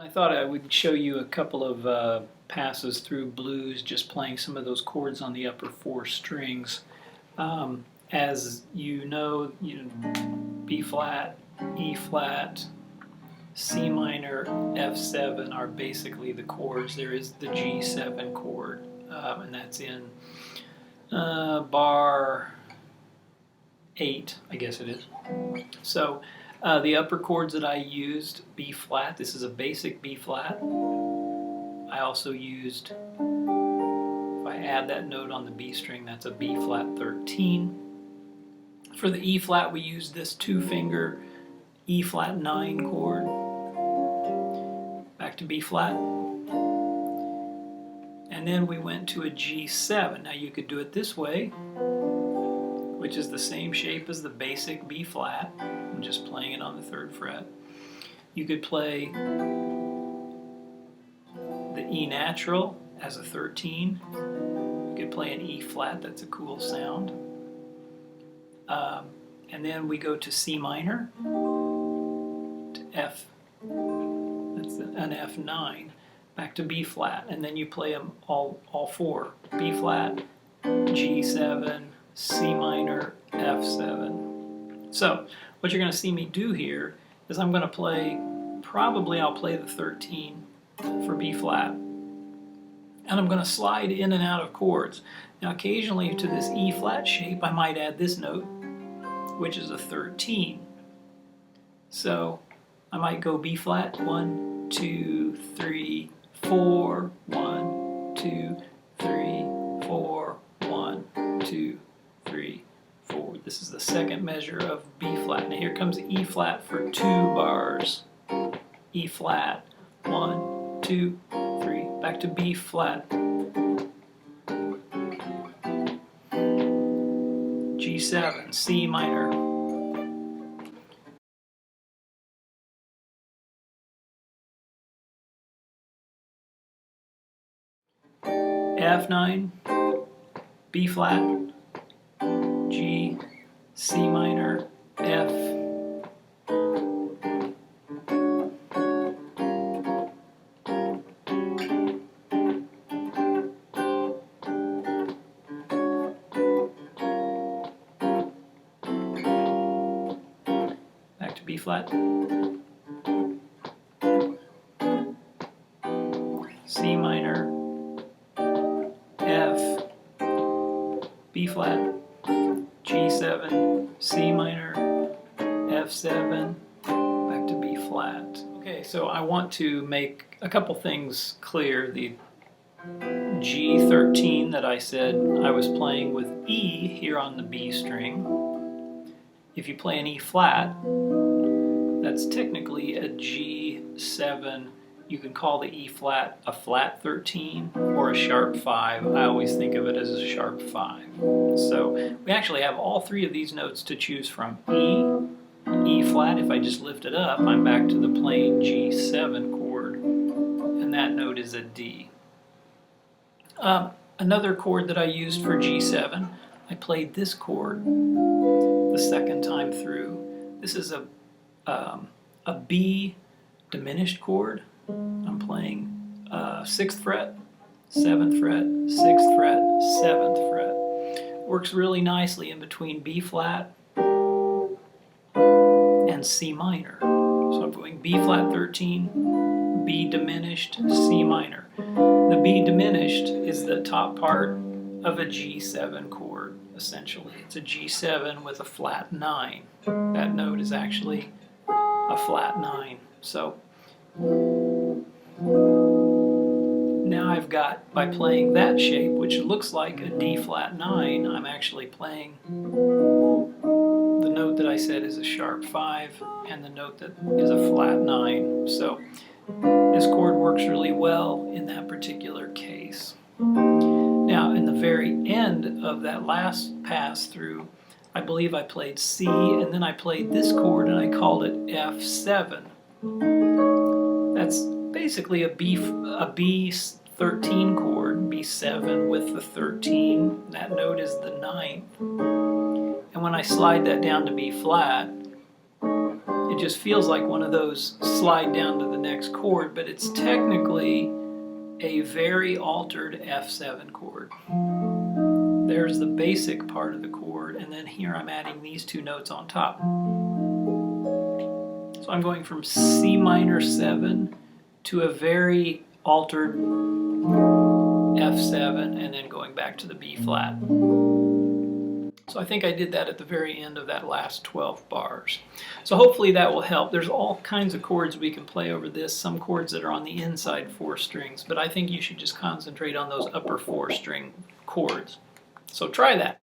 I thought I would show you a couple of passes through blues, just playing some of those chords on the upper four strings. As you know, B flat, E flat, C minor, F7 are basically the chords. There is the G7 chord, and that's in bar 8, I guess it is. So the upper chords that I used, B flat, this is a basic B flat. I also used, if I add that note on the B string, that's a B flat 13. For the E flat, we used this 2-finger E flat 9 chord. Back to B flat. And then we went to a G7. Now you could do it this way, which is the same shape as the basic B flat. I'm just playing it on the 3rd fret. You could play the E natural as a 13. You could play an E flat, that's a cool sound. And then we go to C minor, to F, that's an F9, back to B flat, and then you play them all four. B flat, G7, C minor, F7. So what you're going to see me do here is I'm going to play, probably I'll play the 13 for B flat, and I'm going to slide in and out of chords. Now occasionally to this E flat shape I might add this note, which is a 13. So I might go B flat, 1, 2, 3, 4, 1, 2, 3, 4, 1, 2, 3, 4. This is the second measure of B flat. Now here comes E flat for 2 bars. E flat, 1, 2, 3. Back to B flat. G7, C minor. F9, B flat, G, C minor, F. Back to B flat, C minor, F, B flat, G7, C minor, F7, back to B flat. Okay, so I want to make a couple things clear. The G13 that I said I was playing with E here on the B string. If you play an E flat, that's technically a G7. You can call the E flat a flat 13 or a sharp 5. I always think of it as a sharp 5. So we actually have all three of these notes to choose from. E flat, if I just lift it up, I'm back to the plain G7 chord, and that note is a D. Another chord that I used for G7, I played this chord the second time through. This is a B diminished chord. I'm playing 6th fret, 7th fret, 6th fret, 7th fret. Works really nicely in between B flat and C minor. So I'm going B flat 13, B diminished, C minor. The B diminished is the top part of a G7 chord, essentially. It's a G7 with a flat 9. That note is actually a flat 9. So now I've got, by playing that shape, which looks like a D flat 9, I'm actually playing the note that I said is a sharp 5 and the note that is a flat 9. So this chord works really well in that particular case. Now in the very end of that last pass through, I believe I played C, and then I played this chord and I called it F7. That's basically a B13 chord, B7 with the 13. That note is the 9th. And when I slide that down to B flat, It just feels like one of those slide down to the next chord, but it's technically a very altered F7 chord. There's the basic part of the chord, and then here I'm adding these two notes on top. So I'm going from C minor 7 to a very altered F7, and then going back to the B flat. So I think I did that at the very end of that last 12 bars. So hopefully that will help. There's all kinds of chords we can play over this, some chords that are on the inside 4 strings, but I think you should just concentrate on those upper 4 string chords. So try that.